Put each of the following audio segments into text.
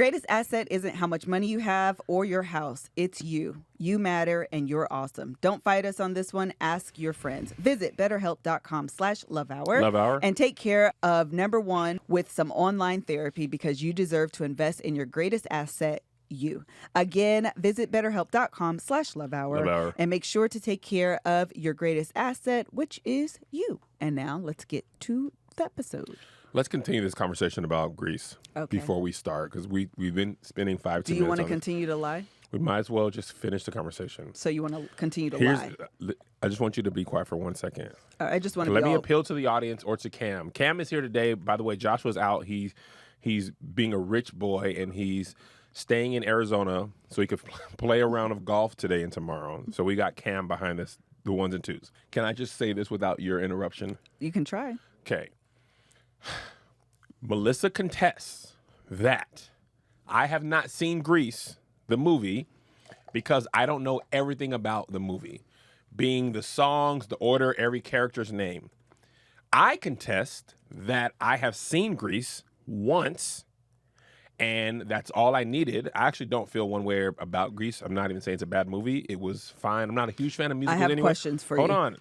greatest asset isn't how much money you have or your house. It's you. You matter and you're awesome. Don't fight us on this one. Ask your friends. Visit BetterHelp.com/LoveHour. Love Hour. And take care of number one with some online therapy because you deserve to invest in your greatest asset, you. Again, visit BetterHelp.com/LoveHour. And make sure to take care of your greatest asset, which is you. And now let's get to the episode. Let's continue this conversation about Grease before we start, because we've been spending 5 to 10 minutes. Do you want to continue to lie? We might as well just finish the conversation. So you want to continue to lie? I just want you to be quiet for 1 second. I just want to let me appeal to the audience or to Cam. Cam is here today. By the way, Joshua's out. He's being a rich boy, and he's staying in Arizona so he could play a round of golf today and tomorrow. So we got Cam behind us, the ones and twos. Can I just say this without your interruption? You can try. Okay. Melissa contests that I have not seen Grease, the movie, because I don't know everything about the movie, being the songs, the order, every character's name. I contest that I have seen Grease once, and that's all I needed. I actually don't feel one way about Grease. I'm not even saying it's a bad movie. It was fine. I'm not a huge fan of musicals anyway. I have questions for you. Hold on.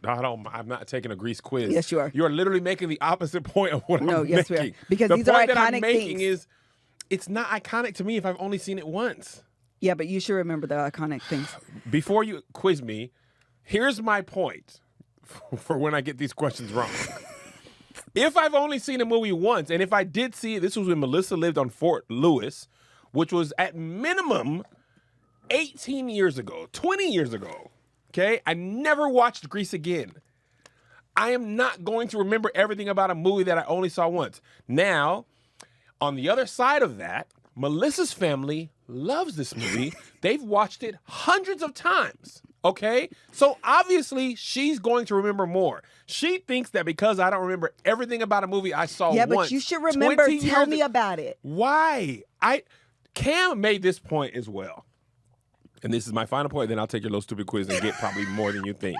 I'm not taking a Grease quiz. Yes, you are. You are literally making the opposite point of what I'm making. Yes, we are. Because the these are point that iconic I'm making things. is it's not iconic to me if I've only seen it once. Yeah, but you should remember the iconic things. Before you quiz me, here's my point for when I get these questions wrong. If I've only seen a movie once, and if I did see it, this was when Melissa lived on Fort Lewis, which was at minimum 18 years ago, 20 years ago, okay? I never watched Grease again. I am not going to remember everything about a movie that I only saw once. Now, on the other side of that, Melissa's family loves this movie. They've watched it hundreds of times, okay? So obviously, she's going to remember more. She thinks that because I don't remember everything about a movie I saw once. Yeah, but you should remember. Tell me about it. Why? Cam made this point as well. And this is my final point, then I'll take your little stupid quiz and get probably more than you think.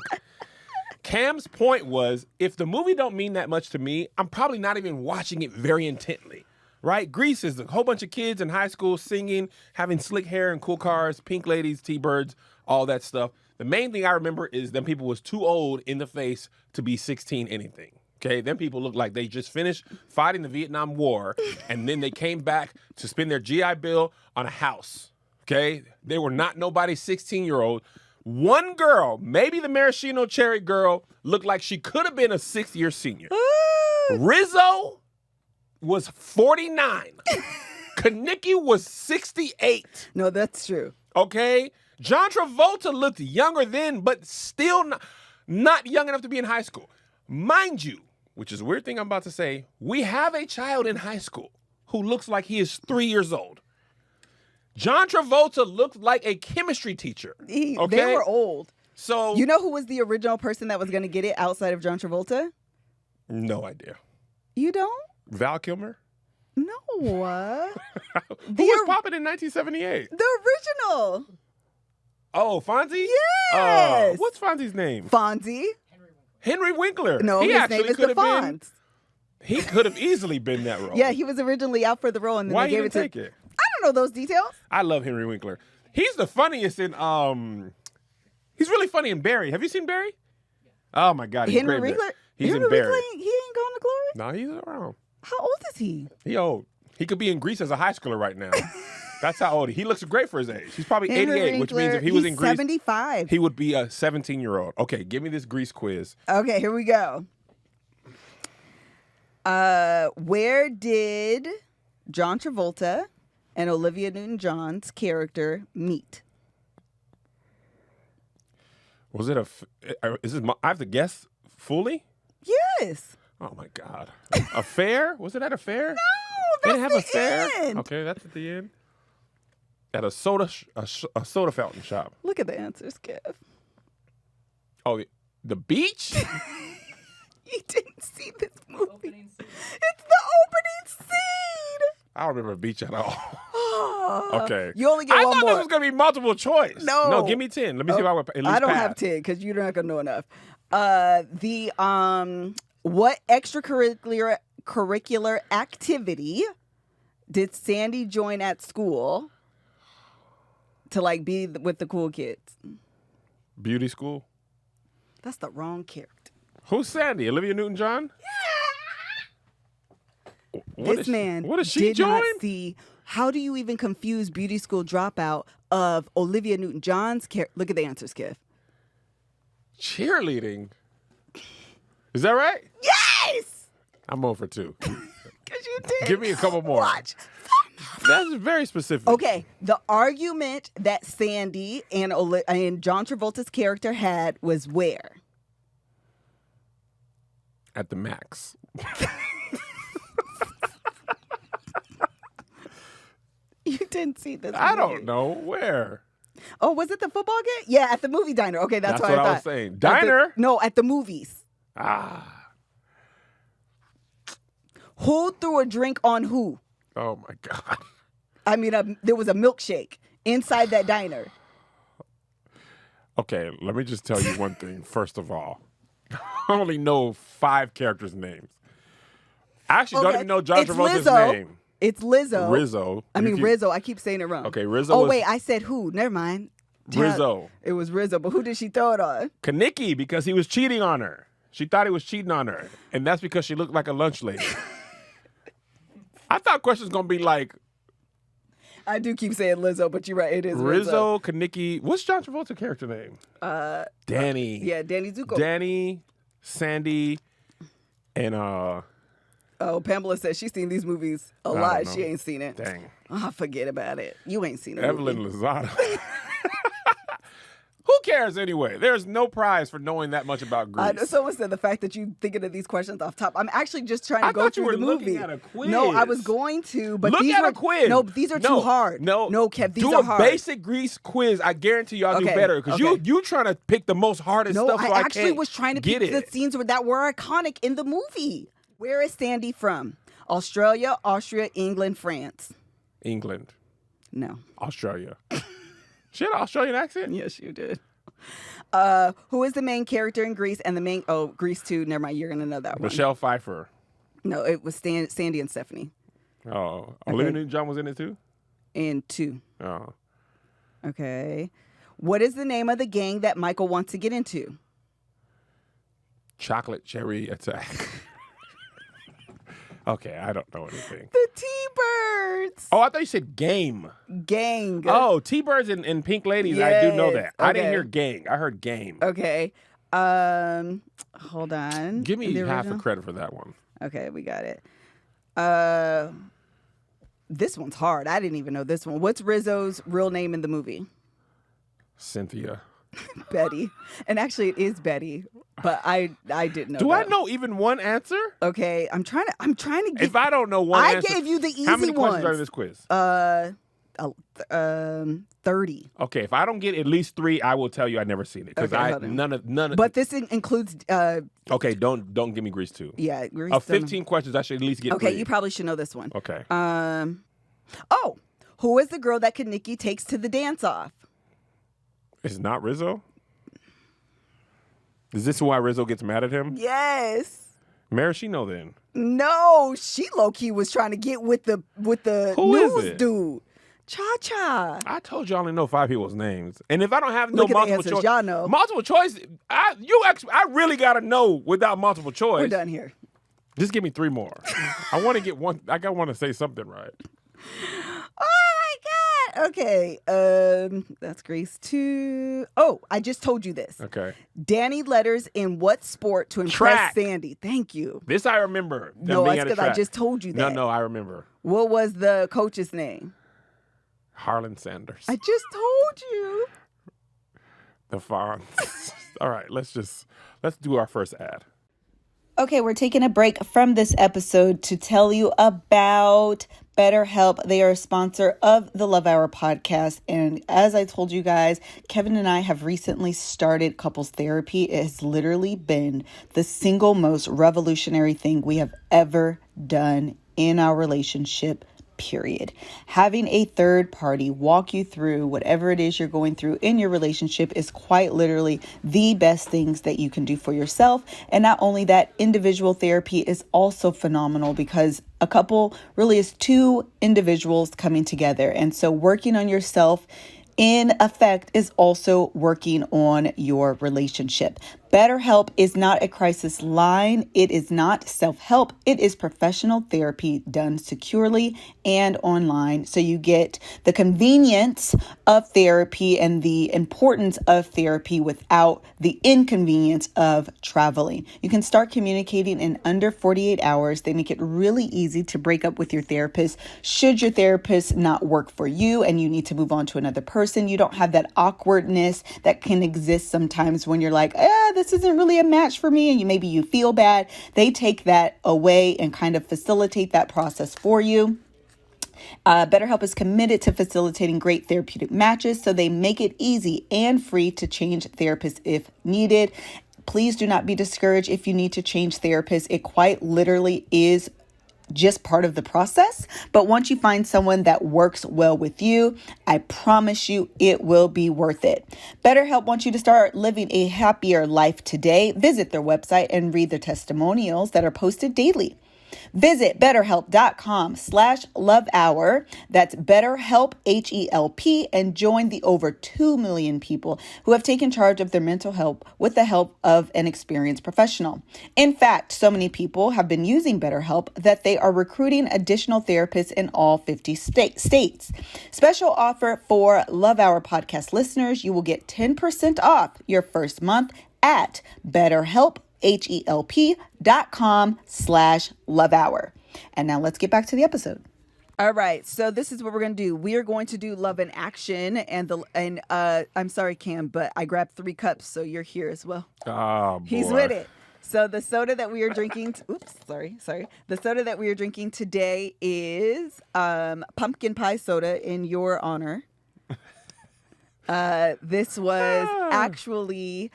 Cam's point was, if the movie don't mean that much to me, I'm probably not even watching it very intently, right? Grease is a whole bunch of kids in high school singing, having slick hair and cool cars, pink ladies, T-birds, all that stuff. The main thing I remember is them people was too old in the face to be 16 anything. Okay, them people look like they just finished fighting the Vietnam War, and then they came back to spend their GI Bill on a house. Okay, they were not nobody's 16-year-old. One girl, maybe the maraschino cherry girl, looked like she could have been a 6th-year senior. Rizzo was 49. Kanicki was 68. No, that's true. Okay, John Travolta looked younger then, but still not young enough to be in high school. Mind you, which is a weird thing I'm about to say, we have a child in high school who looks like he is 3 years old. John Travolta looked like a chemistry teacher. They were old. So you know who was the original person that was going to get it outside of John Travolta? No idea. You don't? Val Kilmer? No. Who was popping in 1978? The original. Oh, Fonzie? Yes. What's Fonzie's name? Fonzie. Henry Winkler. No, his name is the Fonz. He could have easily been that role. Yeah, he was originally out for the role, and then Why they gave it to. take it? I don't know those details. I love Henry Winkler. He's the funniest in. He's really funny in Barry. Have you seen Barry? Oh my God, he's Henry great. Winkler. He's Henry in Barry. Winkler, he ain't going to glory. No, he's around. How old is he? He old. He could be in Grease as a high schooler right now. That's how old he looks great for his age. He's probably Henry 88, which means if he was in Grease, 75. he would be a 17-year-old. Okay, give me this Grease quiz. Okay, here we go. Where did John Travolta and Olivia Newton-John's character meet? Was it I have to guess fully? Yes. Oh my God. A fair? Was it at a fair? No, they that's didn't have the a fair? end. Okay, that's at the end. At a soda fountain shop. Look at the answers, Kev. Oh, the beach? You didn't see this movie. It's the opening scene. I don't remember a beach at all. Okay. You only get I one thought more. this was going to be multiple choice. No, give me 10. Let me see if I would at least I don't pass. have 10 because you're not gonna know enough. What extracurricular activity Did Sandy join at school to like be with the cool kids? Beauty school? That's the wrong character. Who's Sandy? Olivia Newton-John? Yeah. What does she join? Not see. How do you even confuse beauty school dropout of Olivia Newton-John's character? Look at the answers, Kev. Cheerleading. Is that right? Yes! I'm over 2. Because you did. Give me a couple more. Watch. That's very specific. Okay, the argument that Sandy and John Travolta's character had was where? At the Max. You didn't see this movie. I don't know. Where? Oh, was it the football game? Yeah, at the movie diner. Okay, that's what I thought. I was saying. Diner? At the movies. Ah. Who threw a drink on who? Oh, my God. I mean, there was a milkshake inside that diner. Okay, let me just tell you one thing. First of all, I only know 5 characters' names. I actually don't even know John Travolta's name. It's Lizzo. Rizzo. Rizzo. I keep saying it wrong. Okay, Rizzo. Oh, wait, I said who? Never mind. Rizzo. It was Rizzo, but who did she throw it on? Kaniki, because he was cheating on her. She thought he was cheating on her, and that's because she looked like a lunch lady. I thought questions going to be like... I do keep saying Lizzo, but you're right. It is Rizzo, Kaniki. What's John Travolta's character name? Danny. Yeah, Danny Zuko. Danny, Sandy, and... Oh, Pamela says she's seen these movies a lot. She ain't seen it. Dang. Oh, forget about it. You ain't seen it. Evelyn Lozada. Who cares anyway? There's no prize for knowing that much about Grease. Someone said the fact that you thinking of these questions off top. I'm actually just trying to go through the movie. Looking at a quiz. No, I was going to, but Look these at are a quiz. No, these are too hard. No, Kev, these are hard. Do a basic Grease quiz. I guarantee you I'll do better because you trying to pick the most hardest stuff. So I actually was trying to pick the scenes that were iconic in the movie. Where is Sandy from? Australia, Austria, England, France. England. No. Australia. She had an Australian accent? Yes, you did. Who is the main character in Grease and the main... Oh, Grease 2. Never mind. You're going to know that one. Michelle Pfeiffer. No, it was Sandy and Stephanie. Oh. Olivia Newton-John was in it too? In 2. Oh. Okay. What is the name of the gang that Michael wants to get into? Chocolate Cherry Attack. Okay, I don't know anything. The T-Birds. Oh, I thought you said game. Gang. Oh, T-Birds and Pink Ladies. Yes. I do know that. Okay. I didn't hear gang. I heard game. Okay. Hold on. Give me half the credit for that one. Okay, we got it. This one's hard. I didn't even know this one. What's Rizzo's real name in the movie? Cynthia. Betty. And actually it is Betty, but I didn't know. Do I know even one answer? Okay, I'm trying to get. If I don't know one answer. I gave you the easy ones. How many questions are in this quiz? 30. Okay, if I don't get at least 3, I will tell you I never seen it because none of. But this includes. Okay, don't give me Grease 2. Yeah, Grease. Of 15 questions, I should at least get 3. Okay, you probably should know this one. Okay. Oh, who is the girl that Kaniki takes to the dance off? It's not Rizzo? Is this why Rizzo gets mad at him? Yes. Maraschino then? No, she low-key was trying to get with the news dude. Cha-Cha. I told you I only know 5 people's names. And if I don't have no multiple choice, y'all know. Multiple choice, I really got to know without multiple choice. We're done here. Just give me 3 more. I want to get one. I want to say something right. Okay, that's Grease 2. Oh, I just told you this. Okay. Danny letters in what sport to impress Sandy? Thank you. This I remember. No, that's because I just told you that. No, I remember. What was the coach's name? Harlan Sanders. I just told you. The Fonz. All right, let's do our first ad. Okay, we're taking a break from this episode to tell you about BetterHelp. They are a sponsor of the Love Hour podcast. And as I told you guys, Kevin and I have recently started couples therapy. It has literally been the single most revolutionary thing we have ever done in our relationship, period. Having a third party walk you through whatever it is you're going through in your relationship is quite literally the best things that you can do for yourself. And not only that, individual therapy is also phenomenal because a couple really is two individuals coming together. And so working on yourself in effect is also working on your relationship. BetterHelp is not a crisis line. It is not self-help. It is professional therapy done securely and online. So you get the convenience of therapy and the importance of therapy without the inconvenience of traveling. You can start communicating in under 48 hours. They make it really easy to break up with your therapist. Should your therapist not work for you and you need to move on to another person, you don't have that awkwardness that can exist sometimes when you're like, this isn't really a match for me, and maybe you feel bad. They take that away and kind of facilitate that process for you. BetterHelp is committed to facilitating great therapeutic matches, so they make it easy and free to change therapists if needed. Please do not be discouraged if you need to change therapists. It quite literally is just part of the process. But once you find someone that works well with you, I promise you it will be worth it. BetterHelp wants you to start living a happier life today. Visit their website and read their testimonials that are posted daily. Visit BetterHelp.com/lovehour. That's BetterHelp, HELP, and join the over 2 million people who have taken charge of their mental health with the help of an experienced professional. In fact, so many people have been using BetterHelp that they are recruiting additional therapists in all 50 states. Special offer for Love Hour podcast listeners. You will get 10% off your first month at BetterHelp, HELP.com/lovehour. And now let's get back to the episode. All right. So this is what we're going to do. We are going to do love in action. And I'm sorry, Cam, but I grabbed 3 cups. So you're here as well. Oh, boy. He's with it. So the soda that we are drinking, The soda that we are drinking today is pumpkin pie soda in your honor. This was actually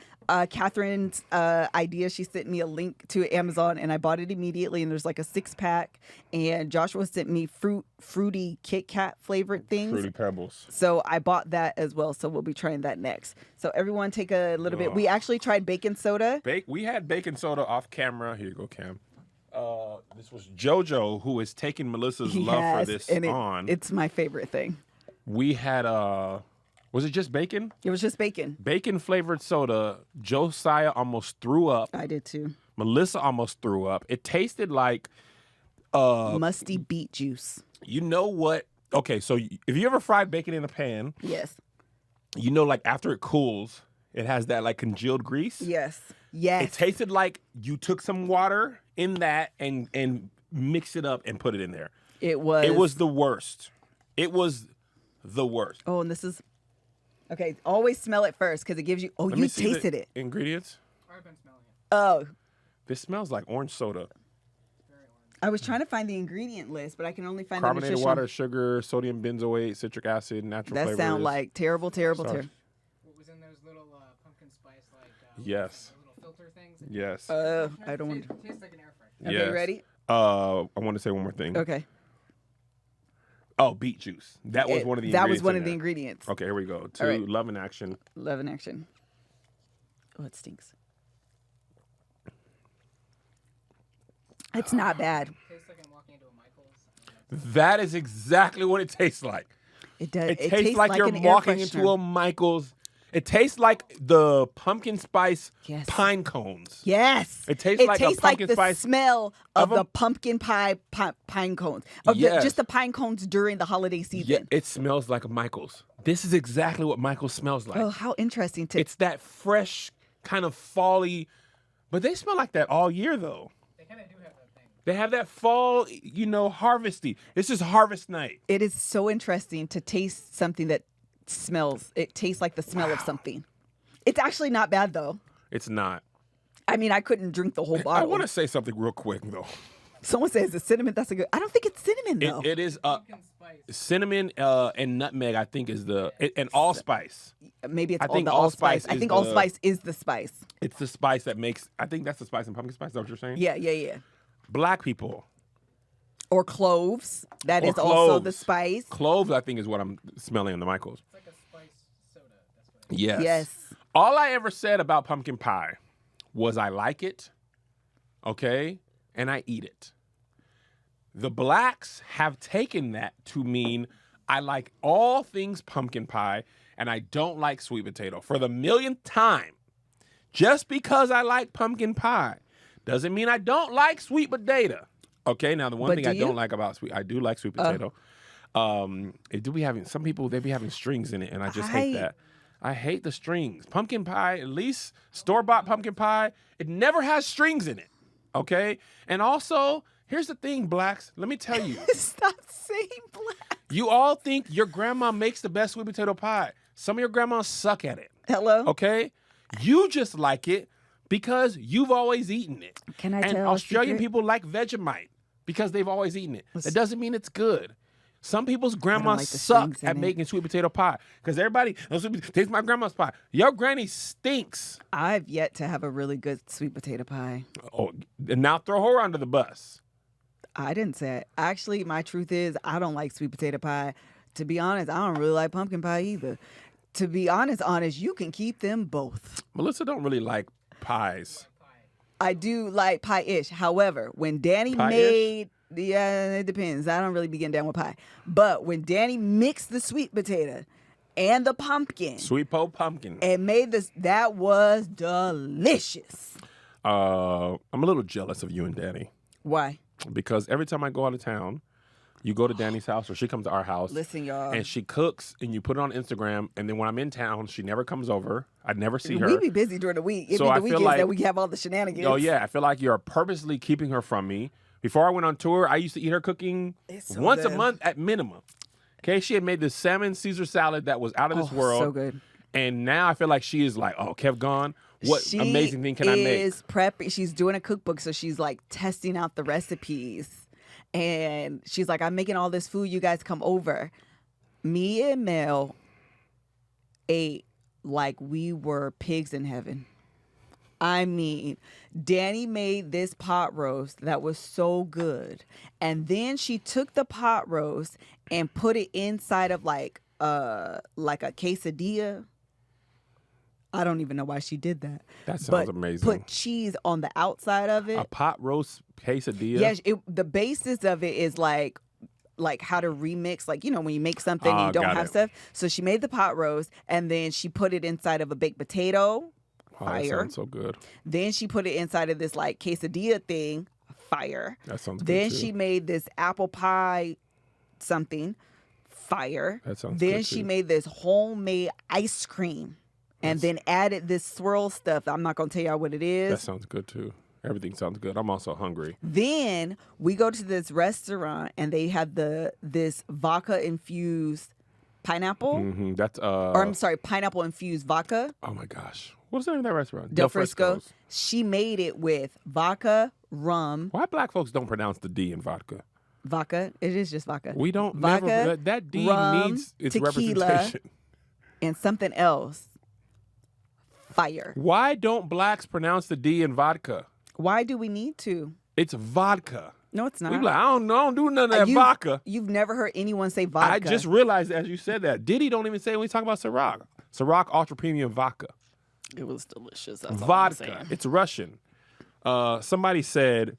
Catherine's idea. She sent me a link to Amazon and I bought it immediately, and there's like a 6-pack, and Joshua sent me fruity Kit Kat flavored things. Fruity Pebbles. So I bought that as well. So we'll be trying that next. So everyone take a little bit. We actually tried baking soda. We had baking soda off camera. Here you go, Cam. This was JoJo, who is taking Melissa's love for this on. It's my favorite thing. We had was it just bacon? It was just bacon. Bacon flavored soda. Josiah almost threw up. I did too. Melissa almost threw up. It tasted like musty beet juice. You know what? Okay, so if you ever fried bacon in a pan, yes. You know, like after it cools, it has that like congealed grease. Yes. It tasted like you took some water in that and mixed it up and put it in there. It was the worst. It was the worst. Oh, and this is okay. Always smell it first because it gives you. Oh, you tasted it. Ingredients. I've been smelling it. Oh, this smells like orange soda. I was trying to find the ingredient list, but I can only find carbonated the water, sugar, sodium benzoate, citric acid, natural flavors. That sound like terrible. What was in those little pumpkin spice yes. little filter things? Yes. I don't want to. Tastes like an air fryer. Okay, yes. ready? I want to say one more thing. Okay. Oh, beet juice. That was one of the ingredients. That was one of the ingredients. Okay, here we go. Right. Love in action. Love in action. Oh, it stinks. It's not bad. Tastes like I'm walking into a Michael's. That is exactly what it tastes like. It does. It tastes like you're walking into a Michael's. It tastes like the pumpkin spice pine cones. Yes. It tastes like a pumpkin spice. The smell of the pumpkin pie pine cones. Just the pine cones during the holiday season. Yeah, it smells like a Michael's. This is exactly what Michael's smells like. Oh, how interesting. It's that fresh, kind of fall-y, but they smell like that all year, though. They kind of do have that thing. They have that fall, harvesty. This is harvest night. It is so interesting to taste something that it tastes like the smell of something. It's actually not bad though. It's not. I mean, I couldn't drink the whole bottle. I want to say something real quick though. Someone says it's cinnamon. That's a good. I don't think it's cinnamon though. It is cinnamon and nutmeg. I think is and allspice. Maybe it's I think allspice. I think allspice is the spice. It's the spice that makes. I think that's the spice in pumpkin spice. Is that what you're saying? Yeah. Black people. Or cloves. That Or is also the cloves. spice. Cloves, I think, is what I'm smelling in the Michaels. It's like a spice soda. That's what it is. Yes. Yes. All I ever said about pumpkin pie was I like it, okay, and I eat it. The blacks have taken that to mean I like all things pumpkin pie and I don't like sweet potato. For the millionth time, just because I like pumpkin pie doesn't mean I don't like sweet potato. Okay, now the one But thing do I you? don't like about I do like sweet potato. Some people, they be having strings in it, and I just hate that. I hate the strings. Pumpkin pie, at least store-bought pumpkin pie, it never has strings in it, okay? And also, here's the thing, blacks. Let me tell you. Stop saying black. You all think your grandma makes the best sweet potato pie. Some of your grandmas suck at it, Hello? okay? You just like it because you've always eaten it. Can I and tell a Australian secret? people like Vegemite because they've always eaten it. That doesn't mean it's good. Some people's grandmas like the suck strings in at it. making sweet potato pie because everybody tastes my grandma's pie. Your granny stinks. I've yet to have a really good sweet potato pie. Oh, and now throw her under the bus. I didn't say it. Actually, my truth is I don't like sweet potato pie. To be honest, I don't really like pumpkin pie either. To be honest, you can keep them both. Melissa don't really like pies. I do like pie-ish. However, when Danny Pie-ish? yeah, it depends. I don't really be getting down with pie. But when Danny mixed the sweet potato and the pumpkin Sweet pumpkin. and made this, that was delicious. I'm a little jealous of you and Danny Why? because every time I go out of town, you go to Danny's house or she comes to our house. Listen, y'all. And she cooks and you put it on Instagram. And then when I'm in town, she never comes over. I never see her. We be busy during the week. It So be I the feel weekends that like- we have all the shenanigans. Oh, yeah. I feel like you're purposely keeping her from me. Before I went on tour, I used to eat her cooking It's so once a good. month at minimum. Okay, she had made this salmon Caesar salad that was out of this world. So good. And now I feel like she is like, oh, Kev gone. What She amazing thing can I make? is prepping. She's doing a cookbook, so she's like testing out the recipes. And she's like, I'm making all this food. You guys come over. Me and Mel ate like we were pigs in heaven. I mean, Danny made this pot roast that was so good. And then she took the pot roast and put it inside of like a quesadilla. I don't even know why she did that. That sounds But amazing. Put cheese on the outside of it. A pot roast quesadilla? Yeah, the basis of it is like how to remix, like, you know, when you make something and you don't got have it. stuff. So she made the pot roast and then she put it inside of a baked potato. Oh, that Fire. sounds so good. Then she put it inside of this like quesadilla thing. Fire. That sounds good, Then too. she made this apple pie something. Fire. That sounds Then good, she too. made this homemade ice cream. And then added this swirl stuff. I'm not going to tell y'all what it is. That sounds good, too. Everything sounds good. I'm also hungry. Then we go to this restaurant and they have this vodka infused pineapple. Hmm. That's, Or I'm sorry, pineapple infused vodka. oh, my gosh. What's the name of that restaurant? Del Frisco. Frisco's. She made it with vodka, rum, Why black folks don't pronounce the D in vodka? vodka. It is just vodka. We don't vodka, never that D rum, needs its tequila, representation. and something else. Fire. Why don't blacks pronounce the D in vodka? Why do we need to? It's vodka. No, it's not. We be like, I don't do none of that vodka. You've never heard anyone say vodka. I just realized as you said that. Diddy don't even say it when we talk about Ciroc. Ciroc Ultra Premium Vodka. It was delicious. That's all I'm Vodka. saying. It's Russian. Somebody said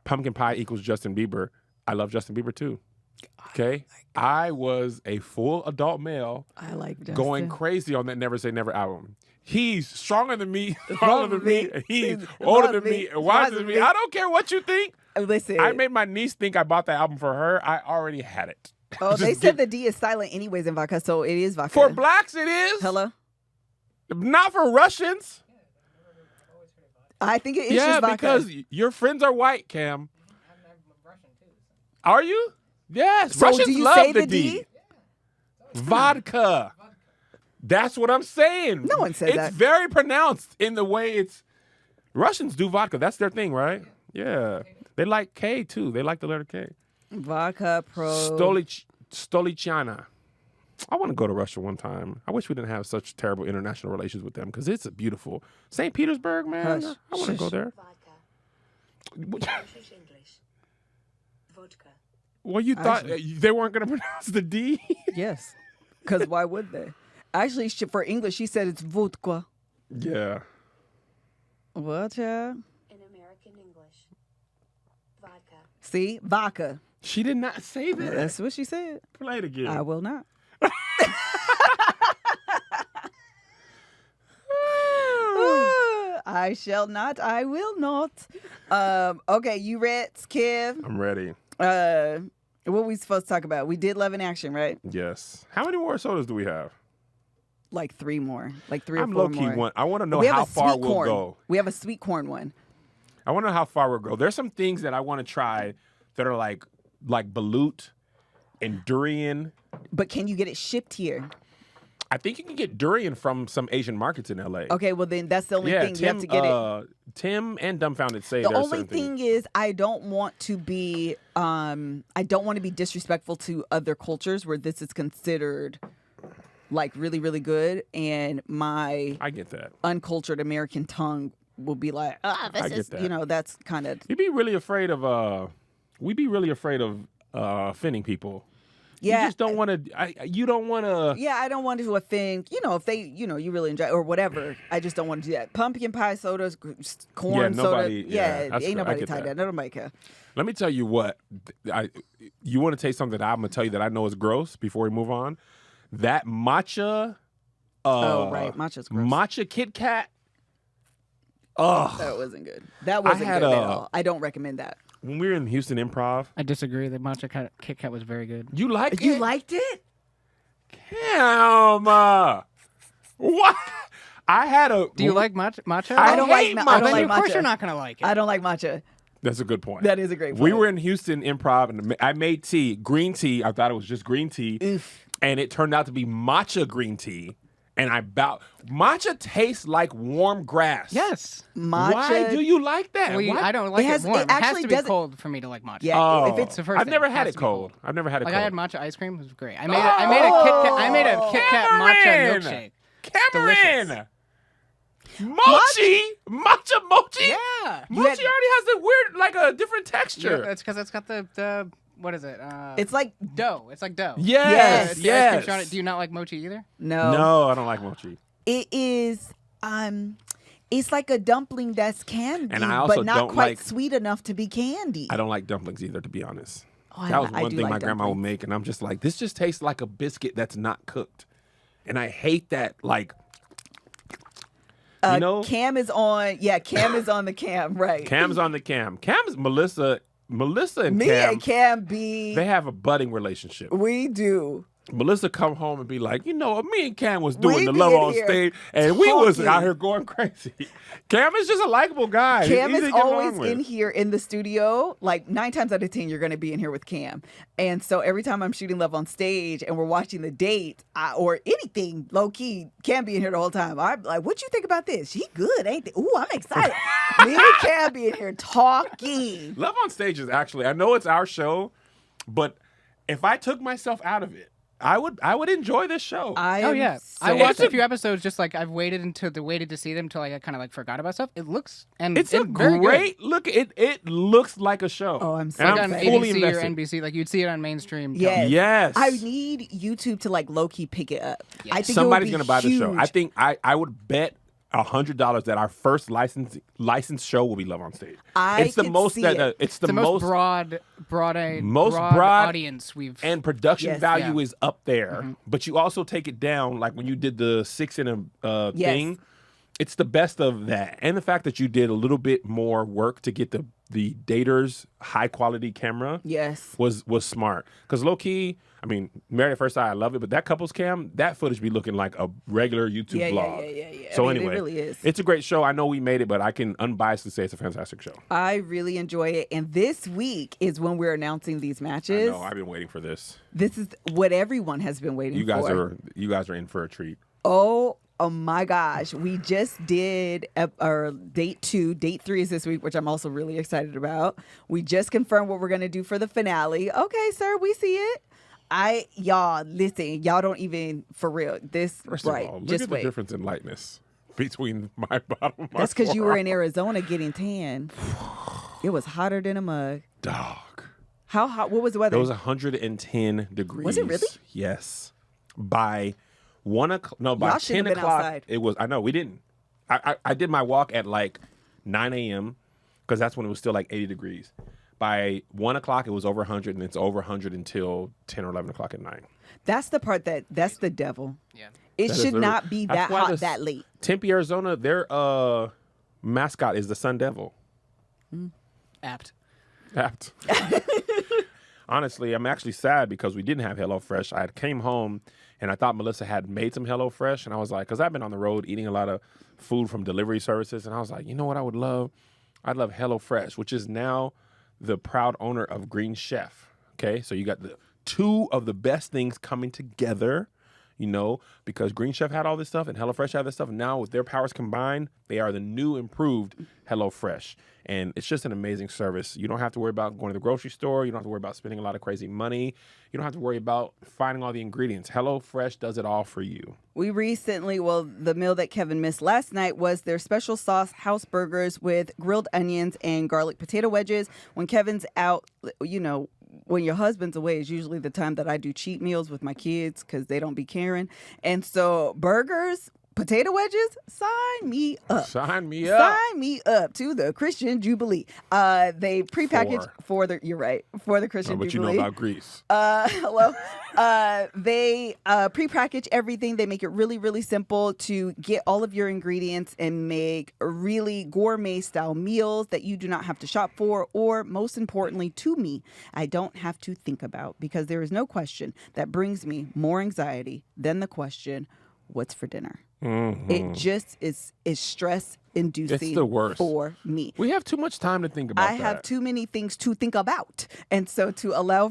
pumpkin pie equals Justin Bieber. I love Justin Bieber too. Okay? I was a full adult male I like Justin. going crazy on that Never Say Never album. He's stronger than me, taller than me, and he's older than me, and wiser than me. I don't care what you think. Listen. I made my niece think I bought that album for her. I already had it. Oh, Just they give- said the D is silent anyways in vodka, so it is vodka. For blacks, it is. Hello? Not for Russians. I think it is Yeah, just vodka. because your friends are white, Cam. I'm Russian too. So. Are you? Yes. So Russians do you love say the the D. D? Vodka. That's what I'm saying. No one said it's that. It's very pronounced in the way it's. Russians do vodka. That's their thing, right? Yeah. They like K too. They like the letter K. Vodka Pro. Stolichana. I want to go to Russia one time. I wish we didn't have such terrible international relations with them because it's a beautiful St. Petersburg, man. Hush. I want to Shush. go there. Vodka. British English. Vodka. Well, you thought they weren't going to pronounce the D? Yes. Because why would they? Actually, for English, she said it's vodka. Yeah. What, yeah? In American English, vodka. See? Vodka. She did not say that. That's what she said. Play it again. I will not. I shall not. I will not. Okay, you ready, Kev? I'm ready. What were we supposed to talk about? We did Love in Action, right? Yes. How many more sodas do we have? Like 3 more. Like 3 or I'm 4 low-key more. I want to know We have how a far sweet we'll corn. go. We have a sweet corn one. I want to know how far we'll go. There's some things that I want to try that are like balut and durian. But can you get it shipped here? I think you can get durian from some Asian markets in LA. Okay, well then that's the only thing. You have to get it. Tim and Dumbfounded say The there are only certain thing things. is I don't want to be disrespectful to other cultures where this is considered like really, really good, and my I get that. uncultured American tongue will be like, I get that. That's kind of You'd be really afraid of we'd be really afraid of offending people. yeah. You just don't want to. You don't want to. Yeah, I don't want to offend, if they, you really enjoy or whatever. I just don't want to do that. Pumpkin pie sodas, corn nobody- soda. yeah, Yeah, that's ain't true. I nobody get tied that. that. Nobody care. Let me tell you what. You want to taste something that I'm gonna tell you that I know is gross before we move on. That matcha. Oh, right. Matcha's gross. Matcha Kit Kat. Oh, That wasn't good. That wasn't had good at a- all. I don't recommend that. when we were in Houston Improv, I disagree. The matcha Kit Kat was very good. you liked You it. liked it? Damn. What? I had a. Do you like matcha? I I don't hate like. matcha. I don't Then like of course matcha. you're not gonna like it. I don't like matcha. That's a good point. That is a great point. We were in Houston Improv, and I made tea, green tea. I thought it was just green tea, Oof. and it turned out to be matcha green tea. And matcha tastes like warm grass. Yes. Matcha. Why do you like that? Well, Why- I don't like has- it warm. it It has actually to be doesn't- cold for me to like matcha. Yeah, Oh, if it's the first I've thing. never It had has it to be cold. I've never had it Like cold. I had matcha ice cream. It was great. I made a Kit Kat matcha milkshake. Cameron! Mochi? Matcha mochi? Yeah. Mochi already has a weird, like a different texture. That's because it's got the what is it? It's like dough. It's like dough. Yes, It's the ice cream yes. shot. Do you not like mochi either? No, I don't like mochi. It is. It's like a dumpling that's candy, And I also but not don't quite like- sweet enough to be candy. I don't like dumplings either, to be honest. Oh, That was I one do thing like my grandma would dumplings. make, and I'm just like, this just tastes like a biscuit that's not cooked. And I hate that, like, you know? Cam is on. Yeah, Cam is on the cam. Right. Cam's on the cam. Cam's Melissa and Me Cam, and Cam be. they have a budding relationship. We do. Melissa come home and be like, me and Cam was doing We the be love in on here stage, and we was talking. out here going crazy. Cam is just a likable guy. Cam He's easy is to get always along with. in here in the studio. Like 9 times out of 10, you're going to be in here with Cam. And so every time I'm shooting Love on Stage and we're watching the date or anything low key, Cam be in here the whole time. I'm like, what you think about this? She good, ain't it? Ooh, I'm excited. Me and Cam be in here talking. Love on Stage is actually, I know it's our show, but if I took myself out of it, I would enjoy this show. Oh yeah, I watched a few episodes. Just like I've waited to see them until I kind of like forgot about stuff. It looks and it's a very great good. look. It looks like a show. Oh, I'm so and Like I'm on fully ABC or invested. NBC, like you'd see it on mainstream. Yes. Yes. I need YouTube to like low key pick it up. I think Somebody's going to buy the show. I think I would bet $100 that our first licensed show will be Love on Stage. It's the could most see that it. it's the the most broad audience we've and production Yes. value Yeah. is up there. But you also take it down, like when you did the 6 in a Yes. thing. It's the best of that, and the fact that you did a little bit more work to get the dater's high quality camera. Yes. was smart. Because low key, I mean, Married at First Sight, I love it, but that couple's cam, that footage be looking like a regular YouTube Yeah, vlog. yeah. So I mean, anyway, it really is. it's a great show. I know we made it, but I can unbiasedly say it's a fantastic show. I really enjoy it. And this week is when we're announcing these matches. I know. I've been waiting for this. This is what everyone has been waiting You guys for. are in for a treat. Oh my gosh. We just did our date 2. Date 3 is this week, which I'm also really excited about. We just confirmed what we're going to do for the finale. Okay, sir, we see it. Y'all, listen, y'all don't even, for real, this, First right, of all, look just at wait. the difference in lightness between my bottom and my That's because you were forearm. in Arizona getting tan. It was hotter than a mug. Dog. How hot? What was the weather? It was 110 degrees. Was it really? Yes. By 1 o'clock. No, by Y'all shouldn't 10 have been o'clock. outside. It was. I know we didn't. I did my walk at like 9 a.m. because that's when it was still like 80 degrees. By 1 o'clock, it was over 100, and it's over 100 until 10 or 11 o'clock at night. That's the part that's the devil. Yeah. It That should is not be that's that why hot that late. Tempe, Arizona, their mascot is the Sun Devil. Apt. Apt. Honestly, I'm actually sad because we didn't have HelloFresh. I came home and I thought Melissa had made some HelloFresh, and I was like, because I've been on the road eating a lot of food from delivery services, and I was like, you know what I would love? I'd love HelloFresh, which is now the proud owner of Green Chef. Okay, so you got the two of the best things coming together, you know, because Green Chef had all this stuff and HelloFresh had this stuff. And now with their powers combined, they are the new improved HelloFresh. And it's just an amazing service. You don't have to worry about going to the grocery store. You don't have to worry about spending a lot of crazy money. You don't have to worry about finding all the ingredients. HelloFresh does it all for you. We recently, the meal that Kevin missed last night was their special sauce house burgers with grilled onions and garlic potato wedges. When Kevin's out, you know, when your husband's away is usually the time that I do cheat meals with my kids because they don't be caring. And so burgers, potato wedges, sign me up. Sign me up. Sign me up to the Christian Jubilee. They prepackaged for the Christian But Jubilee. you know about Greece. Hello. They prepackage everything. They make it really, really simple to get all of your ingredients and make really gourmet style meals that you do not have to shop for, or most importantly to me, I don't have to think about, because there is no question that brings me more anxiety than the question, what's for dinner? Mm-hmm. It just is stress inducing. It's the worst for me. We have too much time to think about I have too many things to think about. And so to allow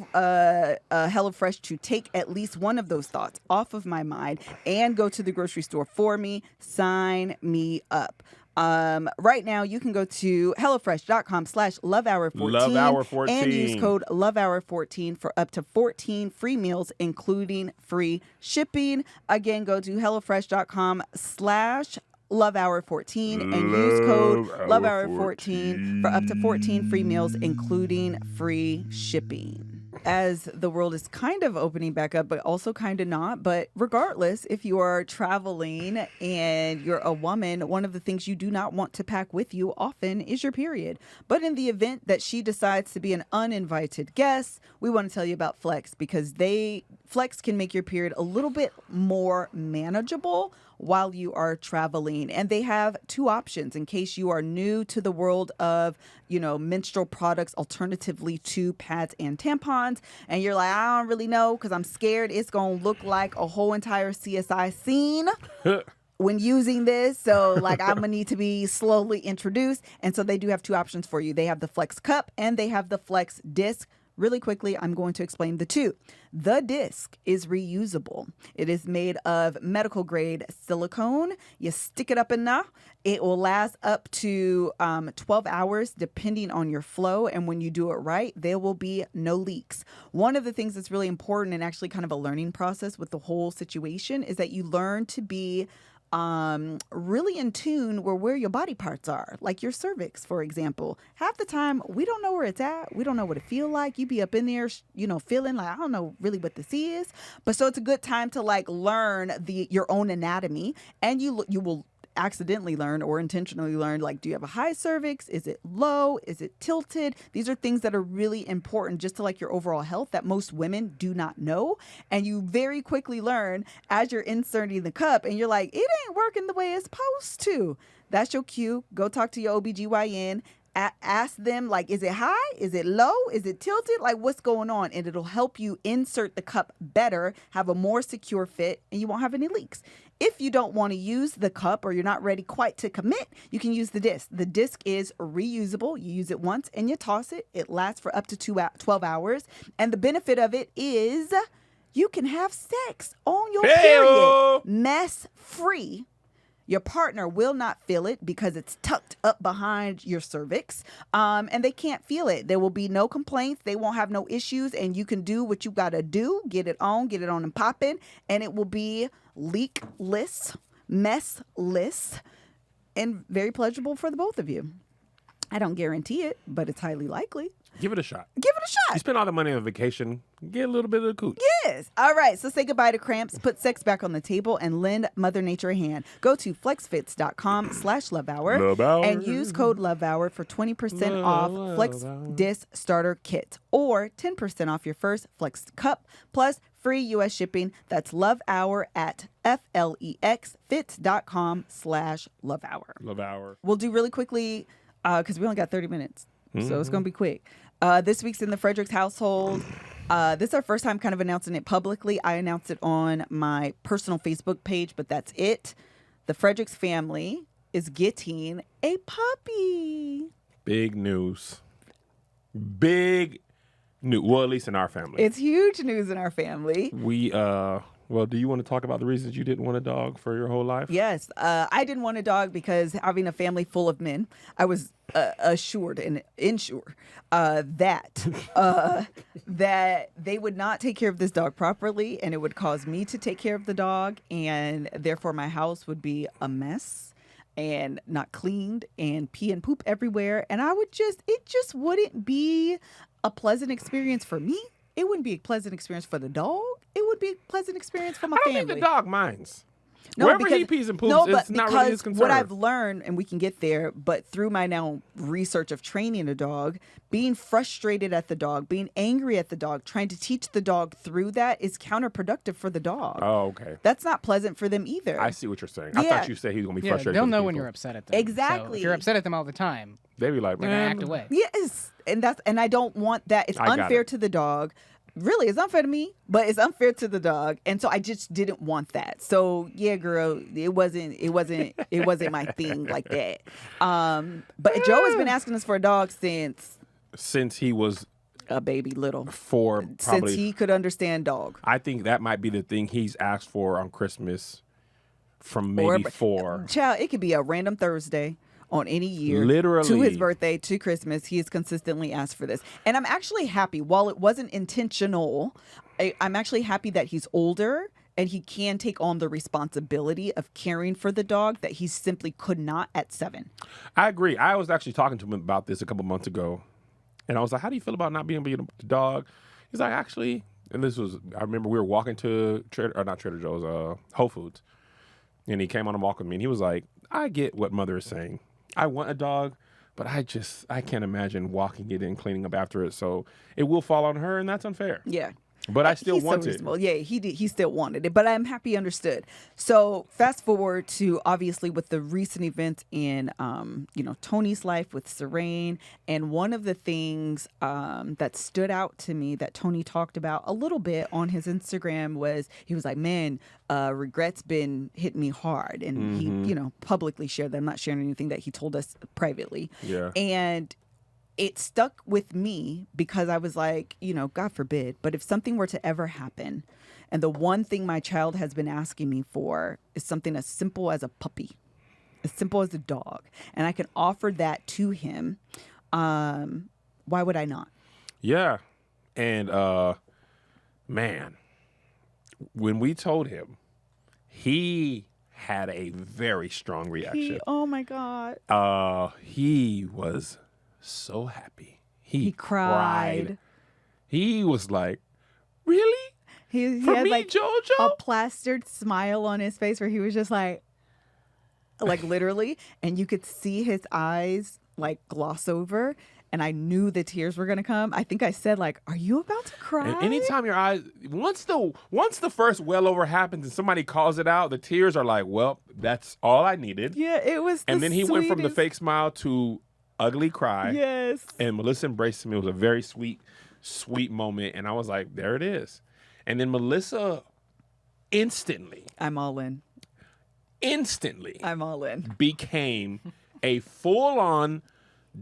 HelloFresh to take at least one of those thoughts off of my mind and go to the grocery store for me, sign me up. Right now, you can go to HelloFresh.com/LoveHour14 LoveHour14 and use code LoveHour14 for up to 14 free meals, including free shipping. Again, go to HelloFresh.com/LoveHour14 and use code LoveHour14 for up to 14 free meals, including free shipping. As the world is kind of opening back up, but also kind of not. But regardless, if you are traveling and you're a woman, one of the things you do not want to pack with you often is your period. But in the event that she decides to be an uninvited guest, we want to tell you about Flex, because Flex can make your period a little bit more manageable while you are traveling. And they have two options in case you are new to the world of, you know, menstrual products alternatively to pads and tampons. And you're like, I don't really know because I'm scared it's going to look like a whole entire CSI scene when using this. So like I'm going to need to be slowly introduced. And so they do have two options for you. They have the Flex Cup and they have the Flex Disc. Really quickly, I'm going to explain the two. The disc is reusable. It is made of medical grade silicone. You stick it up enough, it will last up to 12 hours depending on your flow. And when you do it right, there will be no leaks. One of the things that's really important and actually kind of a learning process with the whole situation is that you learn to be really in tune where your body parts are, like your cervix, for example. Half the time, we don't know where it's at. We don't know what it feel like. You be up in there, you know, feeling like, I don't know really what this is. But so it's a good time to like learn your own anatomy, and you will accidentally learn or intentionally learn, like, do you have a high cervix? Is it low? Is it tilted? These are things that are really important just to like your overall health that most women do not know. And you very quickly learn as you're inserting the cup and you're like, it ain't working the way it's supposed to. That's your cue. Go talk to your OBGYN. Ask them, like, is it high? Is it low? Is it tilted? Like, what's going on? And it'll help you insert the cup better, have a more secure fit, and you won't have any leaks. If you don't want to use the cup or you're not ready quite to commit, you can use the disc. The disc is reusable. You use it once and you toss it. It lasts for up to 12 hours. And the benefit of it is you can have sex on your period, mess-free. Your partner will not feel it because it's tucked up behind your cervix, and they can't feel it. There will be no complaints. They won't have no issues, and you can do what you got to do. Get it on and popping, and it will be leakless, messless, and very pleasurable for the both of you. I don't guarantee it, but it's highly likely. Give it a shot. Give it a You shot. spend all the money on vacation, get a little bit of the cooch. Yes. All right. So say goodbye to cramps, put sex back on the table, and lend Mother Nature a hand. Go to flexfits.com/lovehour Love Hour. and use code LOVEHOUR for 20% off Flex Disc Starter Kit or 10% off your first Flex Cup plus free U.S. shipping. That's Love Hour at flexfits.com/lovehour. Love Hour. We'll do really quickly because we only got 30 minutes. So it's going to be quick. This week's in the Fredericks household. This is our first time kind of announcing it publicly. I announced it on my personal Facebook page, but that's it. The Fredericks family is getting a puppy. Big news. Big news. Well, at least in our family. It's huge news in our family. We, well, do you want to talk about the reasons you didn't want a dog for your whole life? Yes, I didn't want a dog because having a family full of men, I was assured and ensure that they would not take care of this dog properly, and it would cause me to take care of the dog, and therefore my house would be a mess and not cleaned and pee and poop everywhere, and it just wouldn't be a pleasant experience for me. It wouldn't be a pleasant experience for the dog. It would be a pleasant experience for my family. I don't think the dog minds. No, Wherever because, he pees and poops, no, but it's not really his because concern. what I've learned, and we can get there, but through my now research of training a dog, being frustrated at the dog, being angry at the dog, trying to teach the dog through that is counterproductive for the dog. Oh, okay. That's not pleasant for them either. I see what you're saying. I Yeah. thought you said he was going to be Yeah, frustrated. they'll with know people. when you're upset at them. So Exactly. if you're upset at them all the time, They be like, they're going to man. act away. Yes, and I don't want that. It's I got unfair it. to the dog. Really, it's unfair to me, but it's unfair to the dog, and so I just didn't want that. So yeah, girl, it wasn't my thing like that. But Joe has been asking us for a dog since He was a baby little, for probably. since he could understand dog. I think that might be the thing he's asked for on Christmas from maybe 4. Child, it could be a random Thursday on any year. Literally. To his birthday, to Christmas, he has consistently asked for this. And I'm actually happy. While it wasn't intentional, I'm actually happy that he's older and he can take on the responsibility of caring for the dog that he simply could not at 7. I agree. I was actually talking to him about this a couple months ago. And I was like, how do you feel about not being able to get the dog? He's like, actually, and this was, I remember we were walking to not Trader Joe's, Whole Foods. And he came on a walk with me and he was like, I get what Mother is saying. I want a dog, but I can't imagine walking it and cleaning up after it. So it will fall on her, and that's unfair. Yeah. But I still He's want so it. reasonable. Yeah, he did. He still wanted it, but I'm happy he understood. So fast forward to obviously with the recent events in, Tony's life with Serene, and one of the things that stood out to me that Tony talked about a little bit on his Instagram was he was like, "Man, regret's been hitting me hard," and he, publicly shared that. I'm not sharing anything that he told us privately. Yeah. And it stuck with me because I was like, God forbid, but if something were to ever happen, and the one thing my child has been asking me for is something as simple as a puppy, as simple as a dog, and I can offer that to him, why would I not? Yeah. And, man, when we told him, he had a very strong reaction. Oh my God. He was so happy. He cried. He was like, really? He For had me, like JoJo? a plastered smile on his face where he was just like literally, and you could see his eyes like gloss over, and I knew the tears were gonna come. I think I said like, "Are you about to cry?" And anytime your eyes, once the first well over happens and somebody calls it out, the tears are like, well, that's all I needed. Yeah, it was. And the then he went from the sweetest- fake smile to ugly cry. Yes. And Melissa embraced him. It was a very sweet, sweet moment. And I was like, there it is. And then Melissa instantly I'm all in. I'm all in. became a full-on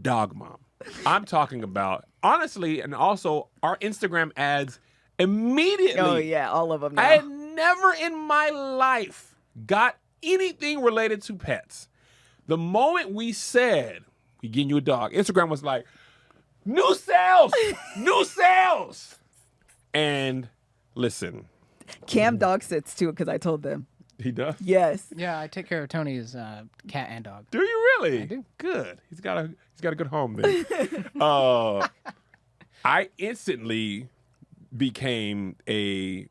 dog mom. I'm talking about, honestly, and also our Instagram ads immediately. Oh yeah, all of them now. I had never in my life got anything related to pets. The moment we said, we getting you a dog, Instagram was like, new sales, new sales. And listen. Cam dog sits too because I told them. He does? Yes. Yeah, I take care of Tony's cat and dog. Do you really? I do. Good. He's got a good home then. I instantly became a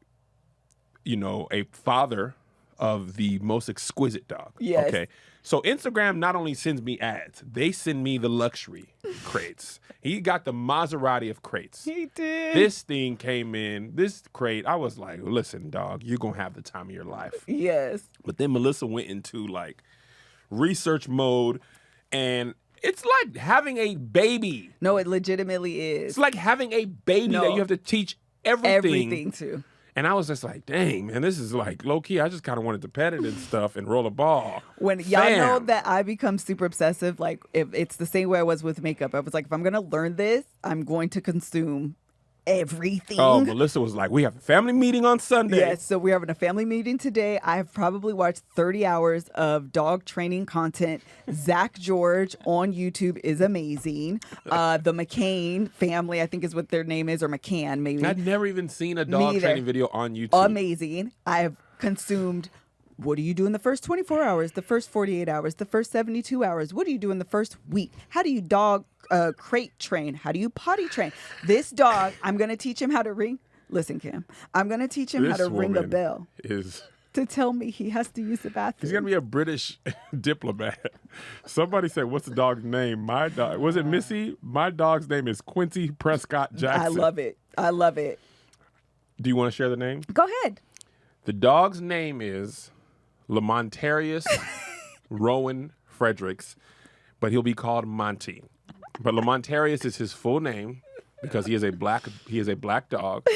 father of the most exquisite dog. Yes. Okay. So Instagram not only sends me ads, they send me the luxury crates. He got the Maserati of crates. He did. This thing came in, this crate, I was like, listen, dog, you're going to have the time of your life. Yes. But then Melissa went into like research mode, and it's like having a baby. No, it legitimately is. It's like having a baby that you have to teach everything to. And I was just like, dang, man, this is like low-key. I just kind of wanted to pet it and stuff and roll a ball. When y'all know that I become super obsessive, like if it's the same way I was with makeup. I was like, if I'm going to learn this, I'm going to consume everything. Oh, Melissa was like, we have a family meeting on Sunday. Yes, so we're having a family meeting today. I have probably watched 30 hours of dog training content. Zach George on YouTube is amazing. The McCain family, I think is what their name is, or McCann maybe. I've never even seen a dog training video on YouTube. Amazing. I have consumed. What do you do in the first 24 hours, the first 48 hours, the first 72 hours? What do you do in the first week? How do you dog crate train? How do you potty train? This dog, I'm going to teach him how to ring. Listen, Kim, I'm going to teach him how to ring a bell to tell me he has to use the bathroom. He's going to be a British diplomat. Somebody said, what's the dog's name? My dog. Was it Missy? My dog's name is Quincy Prescott Jackson. I love it. I love it. Do you want to share the name? Go ahead. The dog's name is Lamontarius Rowan Fredericks, but he'll be called Monty. But Lamontarius is his full name because he is a black dog.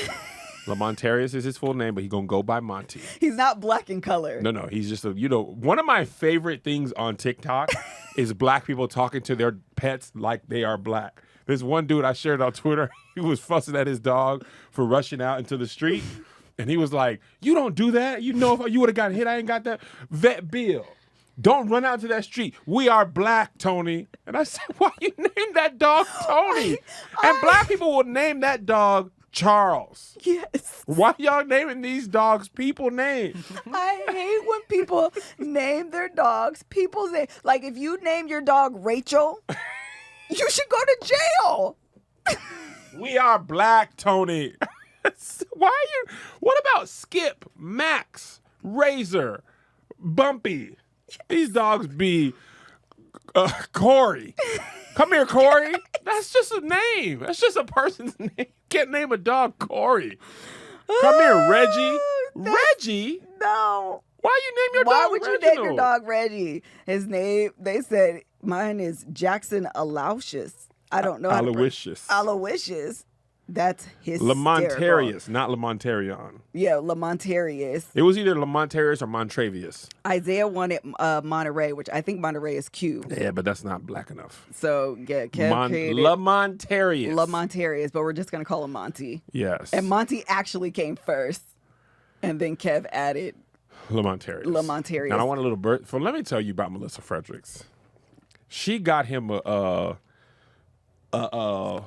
Lamontarius is his full name, but he's gonna go by Monty. He's not black in color. No, he's just one of my favorite things on TikTok is black people talking to their pets like they are black. There's one dude I shared on Twitter, he was fussing at his dog for rushing out into the street. And he was like, you don't do that. You know, if you would have got hit, I ain't got that. Vet Bill, don't run out to that street. We are black, Tony. And I said, why you name that dog Tony? And black people will name that dog Charles. Yes. Why y'all naming these dogs people names? I hate when people name their dogs people's name. Like if you name your dog Rachel, you should go to jail. We are black, Tony. Why are you? What about Skip, Max, Razor, Bumpy? Yes. These dogs be Corey. Come here, Corey. That's just a name. That's just a person's name. You can't name a dog Corey. Come here, Reggie. Reggie? No. Why you name your dog Why would Reginald? you name your dog Reggie? His name, they said, mine is Jackson Aloysius. I don't know. Aloysius. Aloysius. That's hysterical. Lamontarius, not Lamontarion. Yeah, Lamontarius. It was either Lamontarius or Montravius. Isaiah wanted Monterey, which I think Monterey is Q. Yeah, but that's not black enough. So, yeah, Kev created Lamontarius. Lamontarius, but we're just going to call him Monty. Yes. And Monty actually came first, and then Kev added Lamontarius. And I want a little bird. Let me tell you about Melissa Fredericks. She got him a